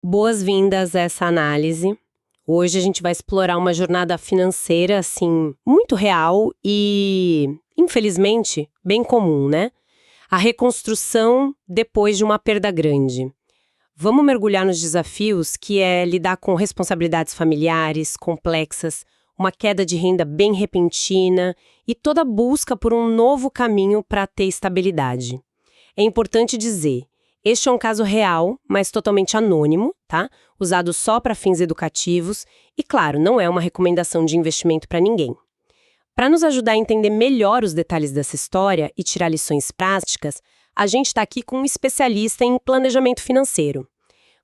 Boas-vindas a essa análise. Hoje a gente vai explorar uma jornada financeira, assim, muito real e, infelizmente, bem comum, né? A reconstrução depois de uma perda grande. Vamos mergulhar nos desafios que é lidar com responsabilidades familiares complexas, uma queda de renda bem repentina e toda a busca por um novo caminho para ter estabilidade. É importante dizer, este é um caso real, mas totalmente anônimo, tá? Usado só para fins educativos e, claro, não é uma recomendação de investimento para ninguém. Para nos ajudar a entender melhor os detalhes dessa história e tirar lições práticas, a gente está aqui com um especialista em planejamento financeiro.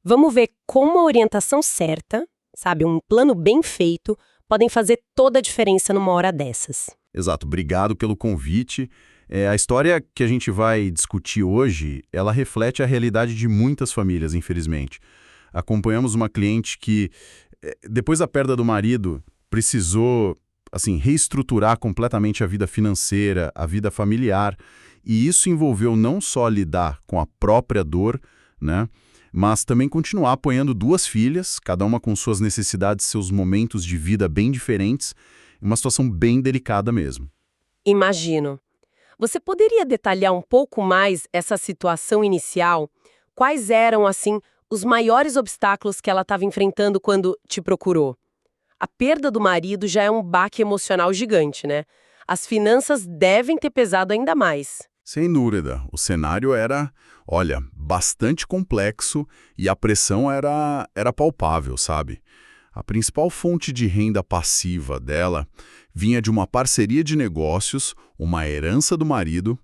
Vamos ver como a orientação certa, sabe, um plano bem feito, podem fazer toda a diferença numa hora dessas. Exato, obrigado pelo convite. A história que a gente vai discutir hoje, ela reflete a realidade de muitas famílias, infelizmente. Acompanhamos uma cliente que, depois da perda do marido, precisou, assim, reestruturar completamente a vida financeira, a vida familiar, e isso envolveu não só lidar com a própria dor, né, mas também continuar apoiando duas filhas, cada uma com suas necessidades, seus momentos de vida bem diferentes, uma situação bem delicada mesmo. Imagino. Você poderia detalhar um pouco mais essa situação inicial? Quais eram, assim, os maiores obstáculos que ela estava enfrentando quando te procurou? A perda do marido já é um baque emocional gigante, né? As finanças devem ter pesado ainda mais. Sem dúvida, o cenário era, olha, bastante complexo e a pressão era palpável, sabe? A principal fonte de renda passiva dela vinha de uma parceria de negócios, uma herança do marido.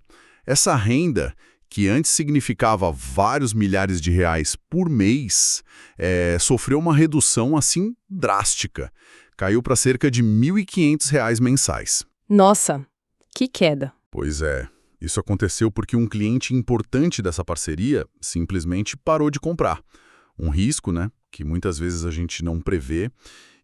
Essa renda, que antes significava vários milhares de reais por mês, sofreu uma redução assim drástica. Caiu para cerca de R$ 1.500 mensais. Nossa, que queda. Pois é. Isso aconteceu porque um cliente importante dessa parceria simplesmente parou de comprar. Um risco, né, que muitas vezes a gente não prevê.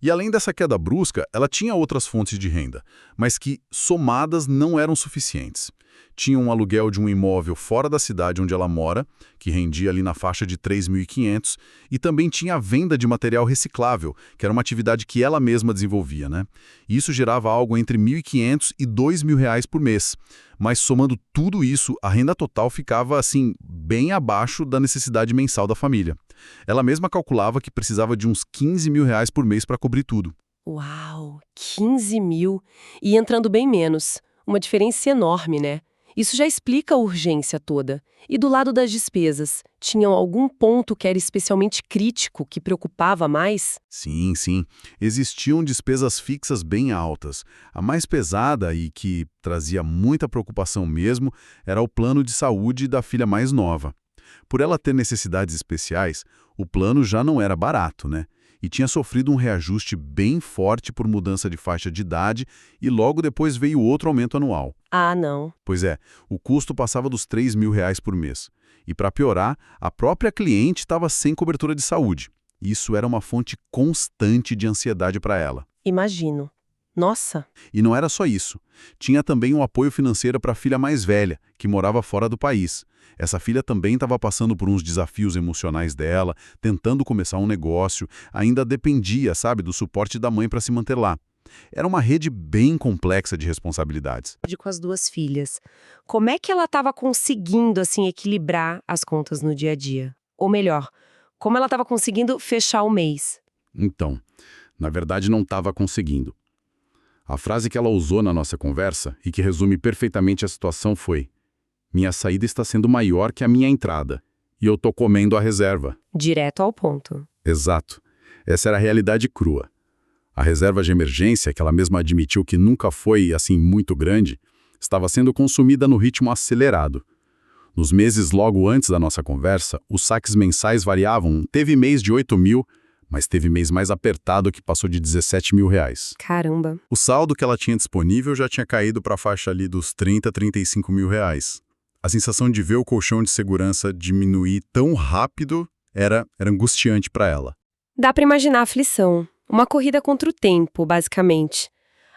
E além dessa queda brusca, ela tinha outras fontes de renda, mas que, somadas, não eram suficientes. Tinha um aluguel de um imóvel fora da cidade onde ela mora, que rendia ali na faixa de 3.500, e também tinha a venda de material reciclável, que era uma atividade que ela mesma desenvolvia, né? E isso gerava algo entre 1.500 e 2.000 reais por mês. Mas somando tudo isso, a renda total ficava, assim, bem abaixo da necessidade mensal da família. Ela mesma calculava que precisava de uns 15 mil reais por mês para cobrir tudo. Uau, 15 mil. E entrando bem menos. Uma diferença enorme, né? Isso já explica a urgência toda. E do lado das despesas, tinham algum ponto que era especialmente crítico, que preocupava mais? Sim, sim. Existiam despesas fixas bem altas. A mais pesada e que trazia muita preocupação mesmo era o plano de saúde da filha mais nova. Por ela ter necessidades especiais, o plano já não era barato, né? E tinha sofrido um reajuste bem forte por mudança de faixa de idade e logo depois veio outro aumento anual. Ah, não. Pois é, o custo passava dos 3.000 reais por mês. E para piorar, a própria cliente estava sem cobertura de saúde. Isso era uma fonte constante de ansiedade para ela. Imagino. Nossa. E não era só isso. Tinha também um apoio financeiro para a filha mais velha, que morava fora do país. Essa filha também estava passando por uns desafios emocionais dela, tentando começar um negócio, ainda dependia, sabe, do suporte da mãe para se manter lá. Era uma rede bem complexa de responsabilidades. Com as duas filhas. Como é que ela estava conseguindo, assim, equilibrar as contas no dia a dia? Ou melhor, como ela estava conseguindo fechar o mês? Então, na verdade não estava conseguindo. A frase que ela usou na nossa conversa, e que resume perfeitamente a situação foi: minha saída está sendo maior que a minha entrada, e eu tô comendo a reserva. Direto ao ponto. Exato. Essa era a realidade crua. A reserva de emergência, que ela mesma admitiu que nunca foi, assim, muito grande, estava sendo consumida no ritmo acelerado. Nos meses logo antes da nossa conversa, os saques mensais variavam. Teve mês de 8 mil, mas teve mês mais apertado que passou de 17 mil reais. Caramba. O saldo que ela tinha disponível já tinha caído para a faixa ali dos 30, 35 mil reais. A sensação de ver o colchão de segurança diminuir tão rápido era angustiante para ela. Dá para imaginar a aflição. Uma corrida contra o tempo, basicamente.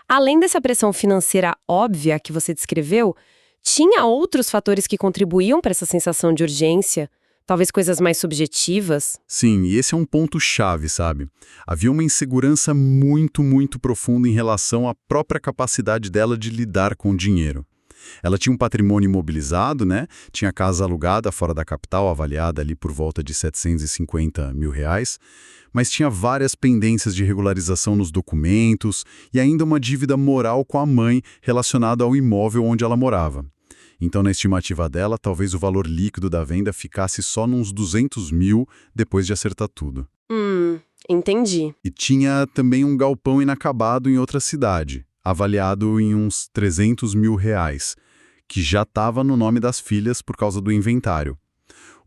Além dessa pressão financeira óbvia que você descreveu, tinha outros fatores que contribuíam para essa sensação de urgência? Talvez coisas mais subjetivas? Sim, e esse é um ponto-chave, sabe? Havia uma insegurança muito, muito profunda em relação à própria capacidade dela de lidar com o dinheiro. Ela tinha um patrimônio imobilizado, né? Tinha casa alugada fora da capital, avaliada ali por volta de R$ 750 mil, mas tinha várias pendências de regularização nos documentos e ainda uma dívida moral com a mãe relacionada ao imóvel onde ela morava. Então, na estimativa dela, talvez o valor líquido da venda ficasse só nos 200 mil depois de acertar tudo. Entendi. E tinha também um galpão inacabado em outra cidade, avaliado em uns R$ 300 mil, que já estava no nome das filhas por causa do inventário.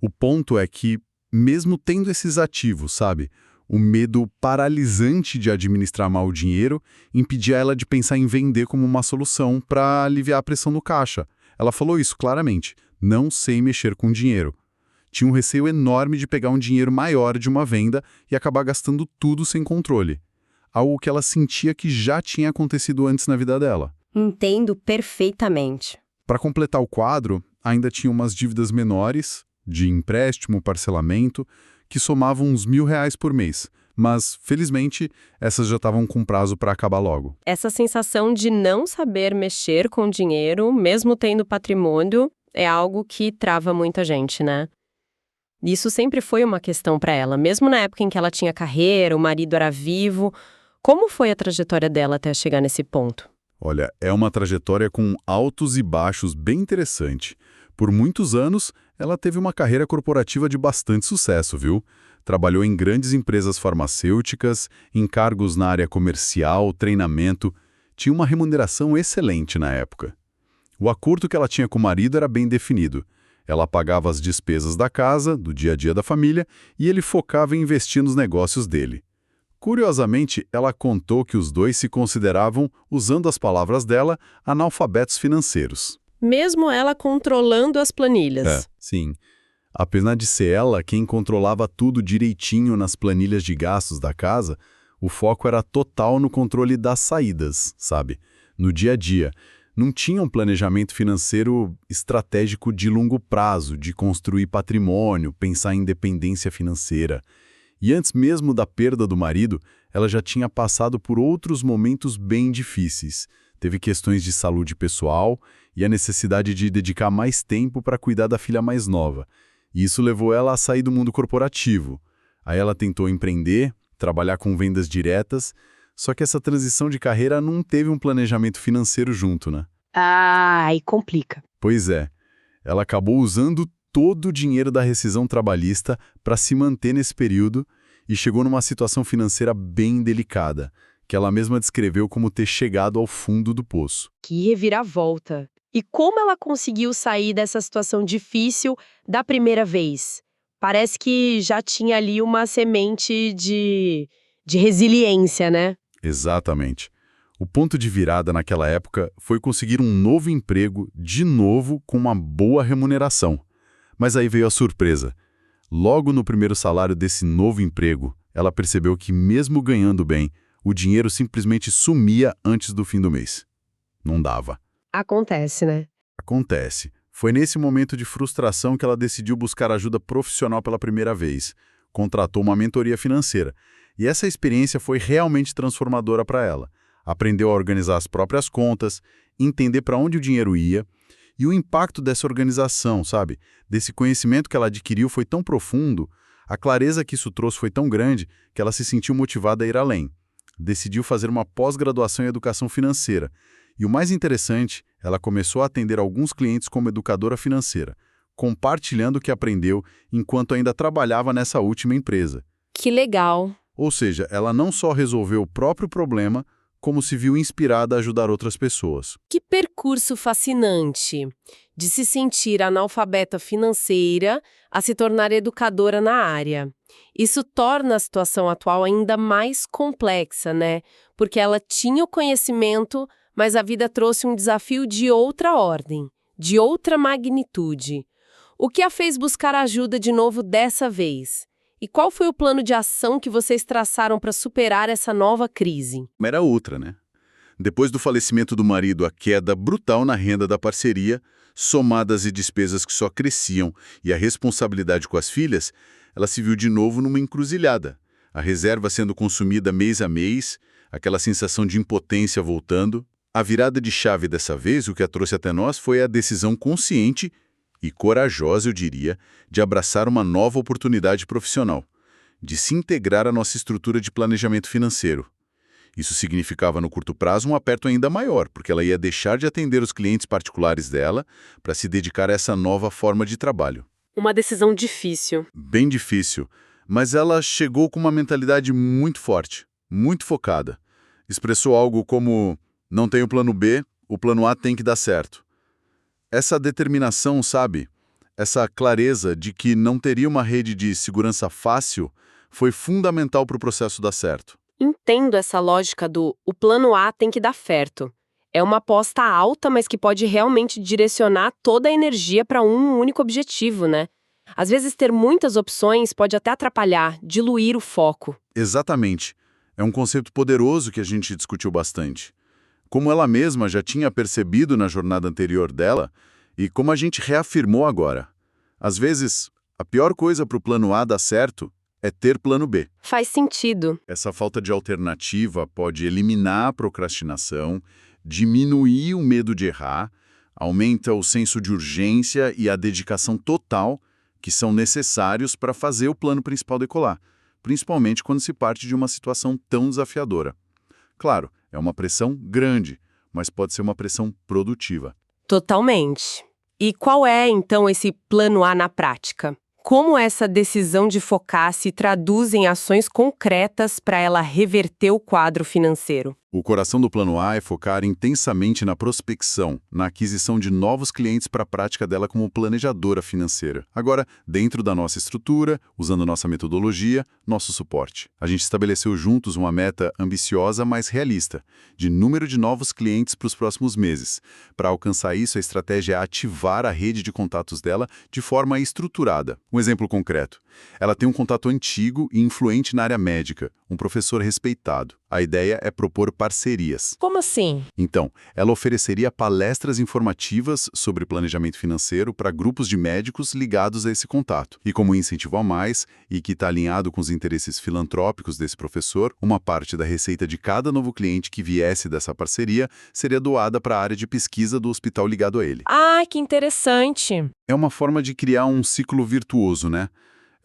O ponto é que, mesmo tendo esses ativos, sabe, o medo paralisante de administrar mal o dinheiro impedia ela de pensar em vender como uma solução para aliviar a pressão no caixa. Ela falou isso claramente: não sei mexer com dinheiro. Tinha um receio enorme de pegar um dinheiro maior de uma venda e acabar gastando tudo sem controle. Algo que ela sentia que já tinha acontecido antes na vida dela. Entendo perfeitamente. Para completar o quadro, ainda tinha umas dívidas menores, de empréstimo, parcelamento, que somavam uns R$ 1.000 por mês. Mas, felizmente, essas já estavam com prazo para acabar logo. Essa sensação de não saber mexer com dinheiro, mesmo tendo patrimônio, é algo que trava muita gente, né? Isso sempre foi uma questão para ela, mesmo na época em que ela tinha carreira, o marido era vivo. Como foi a trajetória dela até chegar nesse ponto? Olha, é uma trajetória com altos e baixos bem interessante. Por muitos anos, ela teve uma carreira corporativa de bastante sucesso, viu? Trabalhou em grandes empresas farmacêuticas, em cargos na área comercial, treinamento. Tinha uma remuneração excelente na época. O acordo que ela tinha com o marido era bem definido. Ela pagava as despesas da casa, do dia a dia da família, e ele focava em investir nos negócios dele. Curiosamente, ela contou que os dois se consideravam, usando as palavras dela, analfabetos financeiros. Mesmo ela controlando as planilhas. Sim. Apesar de ser ela quem controlava tudo direitinho nas planilhas de gastos da casa, o foco era total no controle das saídas, sabe? No dia a dia. Não tinha um planejamento financeiro estratégico de longo prazo, de construir patrimônio, pensar em independência financeira. E antes mesmo da perda do marido, ela já tinha passado por outros momentos bem difíceis. Teve questões de saúde pessoal e a necessidade de dedicar mais tempo para cuidar da filha mais nova. E isso levou ela a sair do mundo corporativo. Aí ela tentou empreender, trabalhar com vendas diretas, só que essa transição de carreira não teve um planejamento financeiro junto, né? Aí complica. Pois é. Ela acabou usando todo o dinheiro da rescisão trabalhista para se manter nesse período e chegou numa situação financeira bem delicada, que ela mesma descreveu como ter chegado ao fundo do poço. Que reviravolta. E como ela conseguiu sair dessa situação difícil da primeira vez? Parece que já tinha ali uma semente de resiliência, né? Exatamente. O ponto de virada naquela época foi conseguir um novo emprego, de novo, com uma boa remuneração. Mas aí veio a surpresa. Logo no primeiro salário desse novo emprego, ela percebeu que, mesmo ganhando bem, o dinheiro simplesmente sumia antes do fim do mês. Não dava. Acontece, né? Acontece. Foi nesse momento de frustração que ela decidiu buscar ajuda profissional pela primeira vez. Contratou uma mentoria financeira. E essa experiência foi realmente transformadora para ela. Aprendeu a organizar as próprias contas, entender para onde o dinheiro ia, e o impacto dessa organização, sabe? Desse conhecimento que ela adquiriu foi tão profundo, a clareza que isso trouxe foi tão grande, que ela se sentiu motivada a ir além. Decidiu fazer uma pós-graduação em educação financeira. E o mais interessante, ela começou a atender alguns clientes como educadora financeira, compartilhando o que aprendeu enquanto ainda trabalhava nessa última empresa. Que legal! Ou seja, ela não só resolveu o próprio problema, como se viu inspirada a ajudar outras pessoas. Que percurso fascinante! De se sentir analfabeta financeira a se tornar educadora na área. Isso torna a situação atual ainda mais complexa, né? Porque ela tinha o conhecimento, mas a vida trouxe um desafio de outra ordem, de outra magnitude. O que a fez buscar ajuda de novo dessa vez? E qual foi o plano de ação que vocês traçaram para superar essa nova crise? Era outra, né? Depois do falecimento do marido, a queda brutal na renda da parceria, somadas e despesas que só cresciam, e a responsabilidade com as filhas, ela se viu de novo numa encruzilhada. A reserva sendo consumida mês a mês, aquela sensação de impotência voltando. A virada de chave dessa vez, o que a trouxe até nós, foi a decisão consciente e corajosa, eu diria, de abraçar uma nova oportunidade profissional, de se integrar à nossa estrutura de planejamento financeiro. Isso significava, no curto prazo, um aperto ainda maior, porque ela ia deixar de atender os clientes particulares dela para se dedicar a essa nova forma de trabalho. Uma decisão difícil. Bem difícil, mas ela chegou com uma mentalidade muito forte, muito focada. Expressou algo como: não tenho plano B, o plano A tem que dar certo. Essa determinação, sabe? Essa clareza de que não teria uma rede de segurança fácil foi fundamental para o processo dar certo. Entendo essa lógica do o plano A tem que dar certo. É uma aposta alta, mas que pode realmente direcionar toda a energia para um único objetivo, né? Às vezes ter muitas opções pode até atrapalhar, diluir o foco. Exatamente. É um conceito poderoso que a gente discutiu bastante. Como ela mesma já tinha percebido na jornada anterior dela e como a gente reafirmou agora. Às vezes, a pior coisa para o plano A dar certo é ter plano B. Faz sentido. Essa falta de alternativa pode eliminar a procrastinação, diminuir o medo de errar, aumenta o senso de urgência e a dedicação total que são necessários para fazer o plano principal decolar, principalmente quando se parte de uma situação tão desafiadora. Claro, é uma pressão grande, mas pode ser uma pressão produtiva. Totalmente. E qual é, então, esse plano A na prática? Como essa decisão de focar se traduz em ações concretas para ela reverter o quadro financeiro? O coração do plano A é focar intensamente na prospecção, na aquisição de novos clientes para a prática dela como planejadora financeira. Agora, dentro da nossa estrutura, usando nossa metodologia, nosso suporte. A gente estabeleceu juntos uma meta ambiciosa, mas realista, de número de novos clientes para os próximos meses. Para alcançar isso, a estratégia é ativar a rede de contatos dela de forma estruturada. Um exemplo concreto. Ela tem um contato antigo e influente na área médica, um professor respeitado. A ideia é propor parcerias. Como assim? Então, ela ofereceria palestras informativas sobre planejamento financeiro para grupos de médicos ligados a esse contato. E como incentivo a mais, e que está alinhado com os interesses filantrópicos desse professor, uma parte da receita de cada novo cliente que viesse dessa parceria seria doada para a área de pesquisa do hospital ligado a ele. Ah, que interessante! É uma forma de criar um ciclo virtuoso, né?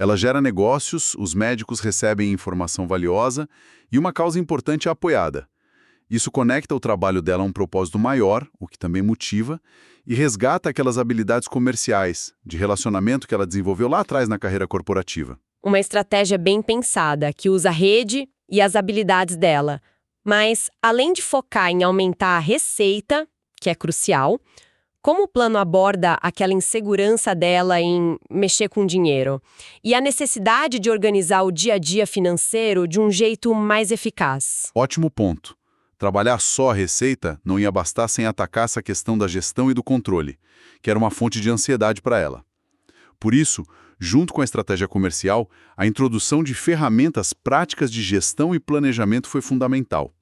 Ela gera negócios, os médicos recebem informação valiosa e uma causa importante é apoiada. Isso conecta o trabalho dela a um propósito maior, o que também motiva, e resgata aquelas habilidades comerciais, de relacionamento que ela desenvolveu lá atrás na carreira corporativa. Uma estratégia bem pensada, que usa a rede e as habilidades dela. Mas, além de focar em aumentar a receita, que é crucial, como o plano aborda aquela insegurança dela em mexer com dinheiro e a necessidade de organizar o dia a dia financeiro de um jeito mais eficaz? Ótimo ponto. Trabalhar só a receita não ia bastar sem atacar essa questão da gestão e do controle, que era uma fonte de ansiedade para ela. Por isso, junto com a estratégia comercial, a introdução de ferramentas práticas de gestão e planejamento foi fundamental.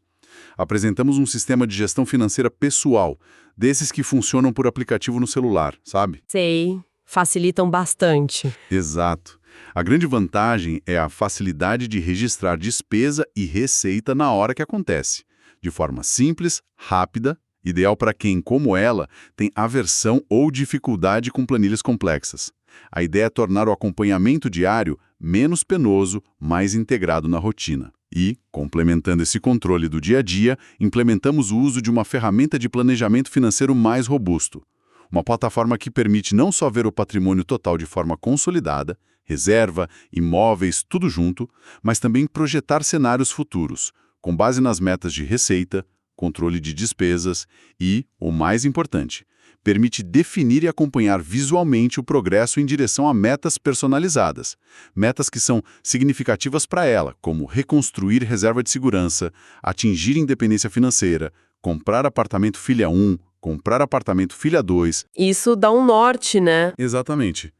Apresentamos um sistema de gestão financeira pessoal, desses que funcionam por aplicativo no celular, sabe? Sei, facilitam bastante. Exato. A grande vantagem é a facilidade de registrar despesa e receita na hora que acontece, de forma simples, rápida, ideal para quem, como ela, tem aversão ou dificuldade com planilhas complexas. A ideia é tornar o acompanhamento diário menos penoso, mais integrado na rotina. E, complementando esse controle do dia a dia, implementamos o uso de uma ferramenta de planejamento financeiro mais robusto. Uma plataforma que permite não só ver o patrimônio total de forma consolidada, reserva, imóveis, tudo junto, mas também projetar cenários futuros, com base nas metas de receita, controle de despesas e, o mais importante, permite definir e acompanhar visualmente o progresso em direção a metas personalizadas. Metas que são significativas para ela, como reconstruir reserva de segurança, atingir independência financeira, comprar apartamento filha 1, comprar apartamento filha 2. Isso dá um norte, né? Exatamente.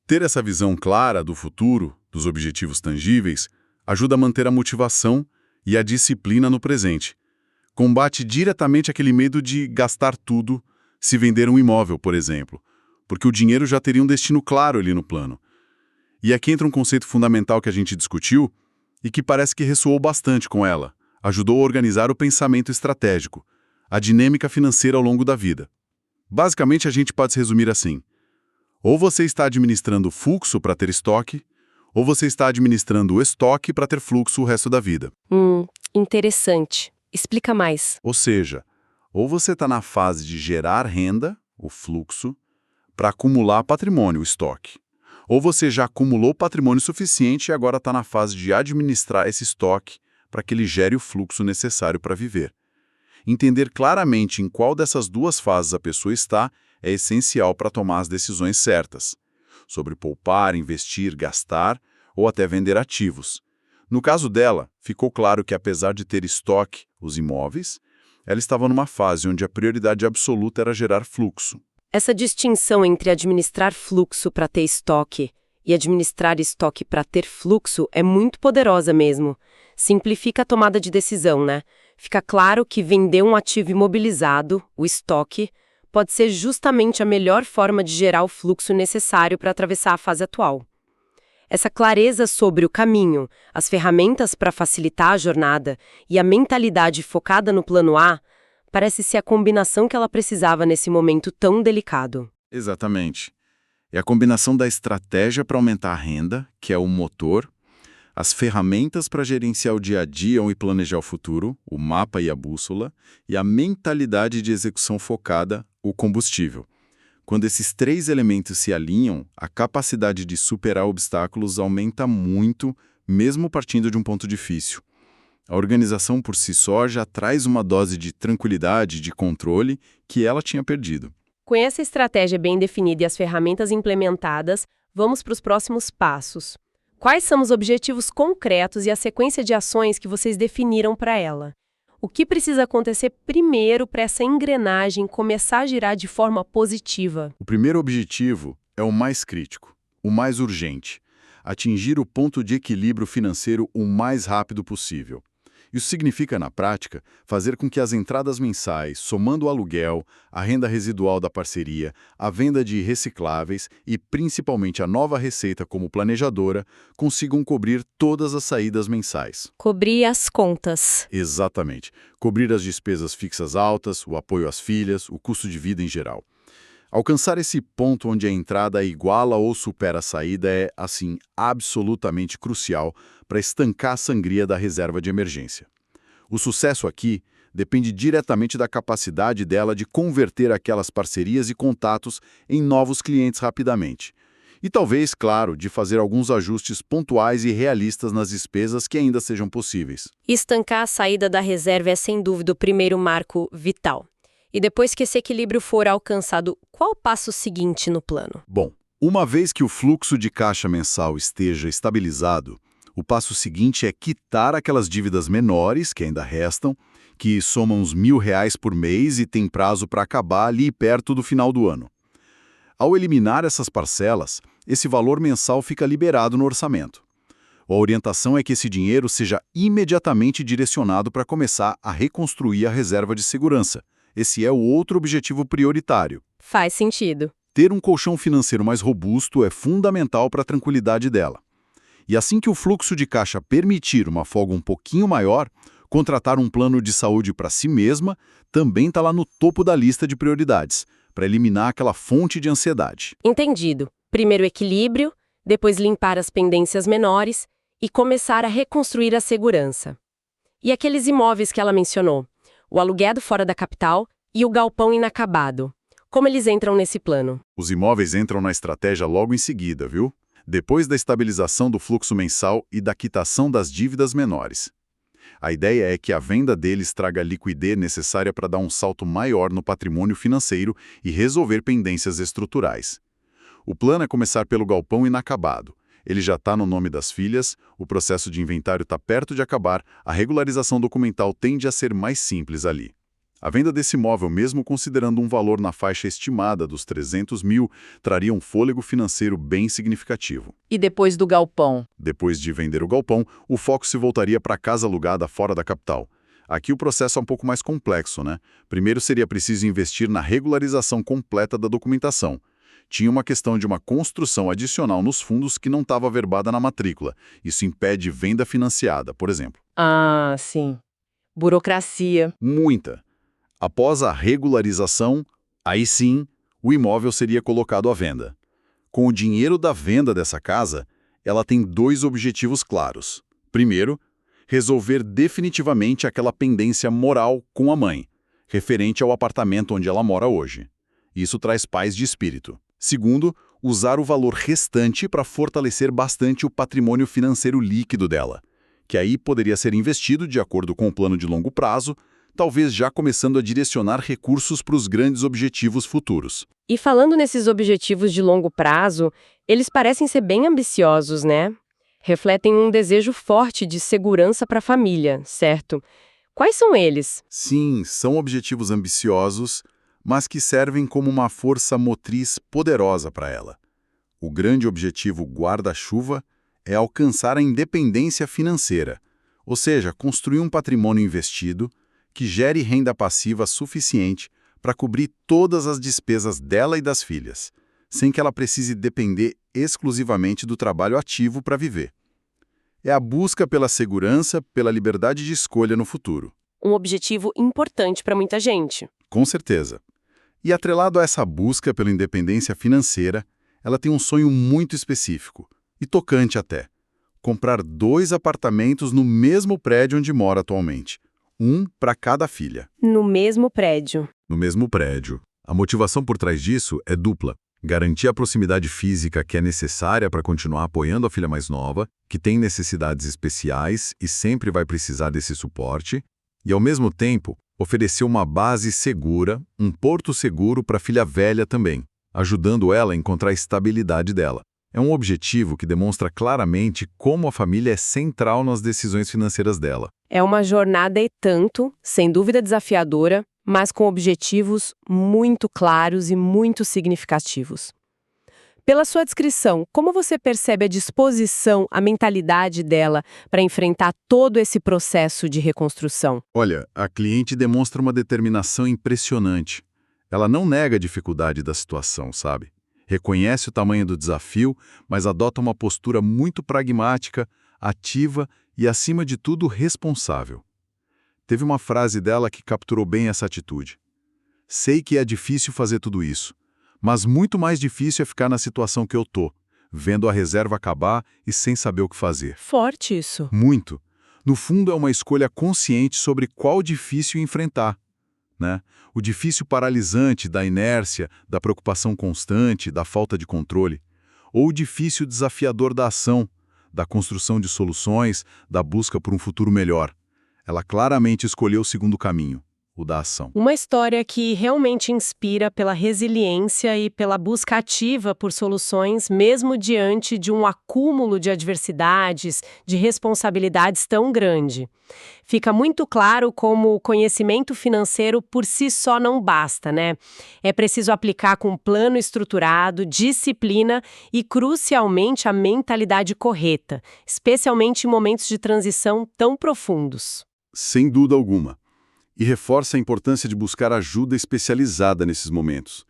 Ter essa visão clara do futuro, dos objetivos tangíveis, ajuda a manter a motivação e a disciplina no presente. Combate diretamente aquele medo de gastar tudo se vender um imóvel, por exemplo, porque o dinheiro já teria um destino claro ali no plano. E aqui entra um conceito fundamental que a gente discutiu e que parece que ressoou bastante com ela. Ajudou a organizar o pensamento estratégico, a dinâmica financeira ao longo da vida. Basicamente, a gente pode se resumir assim: ou você está administrando fluxo para ter estoque, ou você está administrando o estoque para ter fluxo o resto da vida. Interessante. Explica mais. Ou seja, ou você está na fase de gerar renda, o fluxo, para acumular patrimônio, o estoque. Ou você já acumulou patrimônio suficiente e agora está na fase de administrar esse estoque para que ele gere o fluxo necessário para viver. Entender claramente em qual dessas duas fases a pessoa está é essencial para tomar as decisões certas, sobre poupar, investir, gastar ou até vender ativos. No caso dela, ficou claro que apesar de ter estoque, os imóveis, ela estava numa fase onde a prioridade absoluta era gerar fluxo. Essa distinção entre administrar fluxo para ter estoque e administrar estoque para ter fluxo é muito poderosa mesmo. Simplifica a tomada de decisão, né? Fica claro que vender um ativo imobilizado, o estoque, pode ser justamente a melhor forma de gerar o fluxo necessário para atravessar a fase atual. Essa clareza sobre o caminho, as ferramentas para facilitar a jornada e a mentalidade focada no plano A parece ser a combinação que ela precisava nesse momento tão delicado. Exatamente. É a combinação da estratégia para aumentar a renda, que é o motor, as ferramentas para gerenciar o dia a dia e planejar o futuro, o mapa e a bússola, e a mentalidade de execução focada, o combustível. Quando esses três elementos se alinham, a capacidade de superar obstáculos aumenta muito, mesmo partindo de um ponto difícil. A organização por si só já traz uma dose de tranquilidade, de controle, que ela tinha perdido. Com essa estratégia bem definida e as ferramentas implementadas, vamos para os próximos passos. Quais são os objetivos concretos e a sequência de ações que vocês definiram para ela? O que precisa acontecer primeiro para essa engrenagem começar a girar de forma positiva? O primeiro objetivo é o mais crítico, o mais urgente: atingir o ponto de equilíbrio financeiro o mais rápido possível. Isso significa, na prática, fazer com que as entradas mensais, somando o aluguel, a renda residual da parceria, a venda de recicláveis e, principalmente, a nova receita como planejadora, consigam cobrir todas as saídas mensais. Cobrir as contas. Exatamente. Cobrir as despesas fixas altas, o apoio às filhas, o custo de vida em geral. Alcançar esse ponto onde a entrada iguala ou supera a saída é, assim, absolutamente crucial para estancar a sangria da reserva de emergência. O sucesso aqui depende diretamente da capacidade dela de converter aquelas parcerias e contatos em novos clientes rapidamente. E talvez, claro, de fazer alguns ajustes pontuais e realistas nas despesas que ainda sejam possíveis. Estancar a saída da reserva é, sem dúvida, o primeiro marco vital. E depois que esse equilíbrio for alcançado, qual o passo seguinte no plano? Bom, uma vez que o fluxo de caixa mensal esteja estabilizado, o passo seguinte é quitar aquelas dívidas menores que ainda restam, que somam uns R$1.000 por mês e tem prazo para acabar ali perto do final do ano. Ao eliminar essas parcelas, esse valor mensal fica liberado no orçamento. A orientação é que esse dinheiro seja imediatamente direcionado para começar a reconstruir a reserva de segurança. Esse é o outro objetivo prioritário. Faz sentido. Ter um colchão financeiro mais robusto é fundamental para a tranquilidade dela. E assim que o fluxo de caixa permitir uma folga um pouquinho maior, contratar um plano de saúde para si mesma também está lá no topo da lista de prioridades, para eliminar aquela fonte de ansiedade. Entendido. Primeiro equilíbrio, depois limpar as pendências menores e começar a reconstruir a segurança. E aqueles imóveis que ela mencionou? O aluguel fora da capital e o galpão inacabado. Como eles entram nesse plano? Os imóveis entram na estratégia logo em seguida, viu? Depois da estabilização do fluxo mensal e da quitação das dívidas menores. A ideia é que a venda deles traga a liquidez necessária para dar um salto maior no patrimônio financeiro e resolver pendências estruturais. O plano é começar pelo galpão inacabado. Ele já está no nome das filhas, o processo de inventário está perto de acabar, a regularização documental tende a ser mais simples ali. A venda desse imóvel, mesmo considerando um valor na faixa estimada dos 300 mil, traria um fôlego financeiro bem significativo. E depois do galpão? Depois de vender o galpão, o foco se voltaria para a casa alugada fora da capital. Aqui o processo é um pouco mais complexo, né? Primeiro seria preciso investir na regularização completa da documentação. Tinha uma questão de uma construção adicional nos fundos que não estava verbada na matrícula. Isso impede venda financiada, por exemplo. Ah, sim. Burocracia. Muita. Após a regularização, aí sim, o imóvel seria colocado à venda. Com o dinheiro da venda dessa casa, ela tem dois objetivos claros. Primeiro, resolver definitivamente aquela pendência moral com a mãe, referente ao apartamento onde ela mora hoje. Isso traz paz de espírito. Segundo, usar o valor restante para fortalecer bastante o patrimônio financeiro líquido dela, que aí poderia ser investido de acordo com o plano de longo prazo, talvez já começando a direcionar recursos para os grandes objetivos futuros. E falando nesses objetivos de longo prazo, eles parecem ser bem ambiciosos, né? Refletem um desejo forte de segurança para a família, certo? Quais são eles? Sim, são objetivos ambiciosos, mas que servem como uma força motriz poderosa para ela. O grande objetivo guarda-chuva é alcançar a independência financeira, ou seja, construir um patrimônio investido que gere renda passiva suficiente para cobrir todas as despesas dela e das filhas, sem que ela precise depender exclusivamente do trabalho ativo para viver. É a busca pela segurança, pela liberdade de escolha no futuro. Um objetivo importante para muita gente. Com certeza. E atrelado a essa busca pela independência financeira, ela tem um sonho muito específico, e tocante até: comprar 2 apartamentos no mesmo prédio onde mora atualmente. Um para cada filha. No mesmo prédio. No mesmo prédio. A motivação por trás disso é dupla. Garantir a proximidade física que é necessária para continuar apoiando a filha mais nova, que tem necessidades especiais e sempre vai precisar desse suporte, e, ao mesmo tempo, oferecer uma base segura, um porto seguro para a filha velha também, ajudando ela a encontrar a estabilidade dela. É um objetivo que demonstra claramente como a família é central nas decisões financeiras dela. É uma jornada e tanto, sem dúvida desafiadora, mas com objetivos muito claros e muito significativos. Pela sua descrição, como você percebe a disposição, a mentalidade dela para enfrentar todo esse processo de reconstrução? Olha, a cliente demonstra uma determinação impressionante. Ela não nega a dificuldade da situação, sabe? Reconhece o tamanho do desafio, mas adota uma postura muito pragmática, ativa e, acima de tudo, responsável. Teve uma frase dela que capturou bem essa atitude. Sei que é difícil fazer tudo isso, mas muito mais difícil é ficar na situação que eu tô, vendo a reserva acabar e sem saber o que fazer. Forte isso. Muito. No fundo, é uma escolha consciente sobre qual difícil enfrentar, né? O difícil paralisante da inércia, da preocupação constante, da falta de controle, ou o difícil desafiador da ação, da construção de soluções, da busca por um futuro melhor. Ela claramente escolheu o segundo caminho, o da ação. Uma história que realmente inspira pela resiliência e pela busca ativa por soluções, mesmo diante de um acúmulo de adversidades, de responsabilidades tão grande. Fica muito claro como o conhecimento financeiro por si só não basta, né? É preciso aplicar com um plano estruturado, disciplina e, crucialmente, a mentalidade correta, especialmente em momentos de transição tão profundos. Sem dúvida alguma. E reforça a importância de buscar ajuda especializada nesses momentos.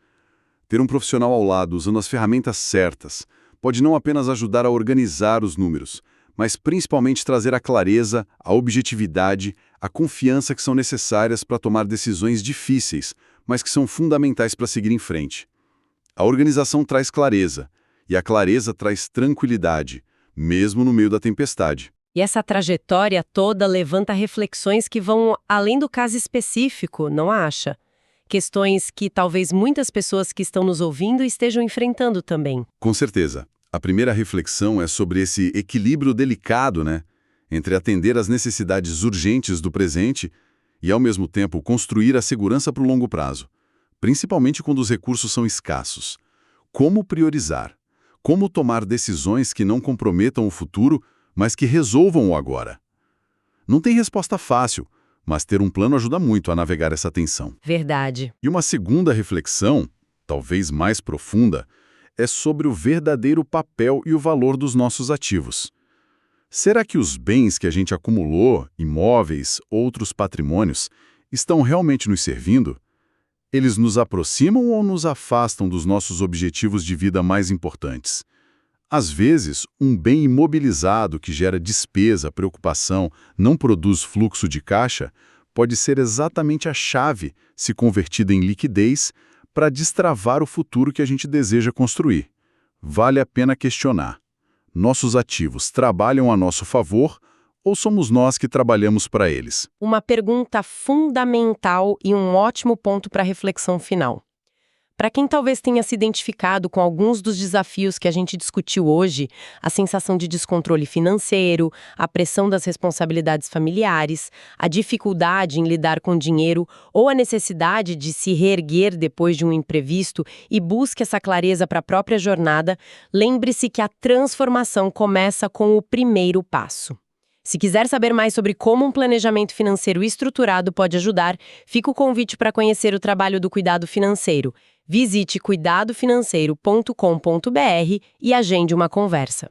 Ter um profissional ao lado usando as ferramentas certas pode não apenas ajudar a organizar os números, mas principalmente trazer a clareza, a objetividade, a confiança que são necessárias para tomar decisões difíceis, mas que são fundamentais para seguir em frente. A organização traz clareza, e a clareza traz tranquilidade, mesmo no meio da tempestade. E essa trajetória toda levanta reflexões que vão além do caso específico, não acha? Questões que talvez muitas pessoas que estão nos ouvindo estejam enfrentando também. Com certeza. A primeira reflexão é sobre esse equilíbrio delicado, né? Entre atender às necessidades urgentes do presente e, ao mesmo tempo, construir a segurança para o longo prazo, principalmente quando os recursos são escassos. Como priorizar? Como tomar decisões que não comprometam o futuro, mas que resolvam o agora? Não tem resposta fácil, mas ter um plano ajuda muito a navegar essa tensão. Verdade. E uma segunda reflexão, talvez mais profunda, é sobre o verdadeiro papel e o valor dos nossos ativos. Será que os bens que a gente acumulou, imóveis, outros patrimônios, estão realmente nos servindo? Eles nos aproximam ou nos afastam dos nossos objetivos de vida mais importantes? Às vezes, um bem imobilizado que gera despesa, preocupação, não produz fluxo de caixa, pode ser exatamente a chave, se convertida em liquidez, para destravar o futuro que a gente deseja construir. Vale a pena questionar. Nossos ativos trabalham a nosso favor ou somos nós que trabalhamos para eles? Uma pergunta fundamental e um ótimo ponto para reflexão final. Para quem talvez tenha se identificado com alguns dos desafios que a gente discutiu hoje, a sensação de descontrole financeiro, a pressão das responsabilidades familiares, a dificuldade em lidar com dinheiro ou a necessidade de se reerguer depois de um imprevisto e busque essa clareza para a própria jornada, lembre-se que a transformação começa com o primeiro passo. Se quiser saber mais sobre como um planejamento financeiro estruturado pode ajudar, fica o convite para conhecer o trabalho do Cuidado Financeiro. Visite cuidadofinanceiro.com.br e agende uma conversa.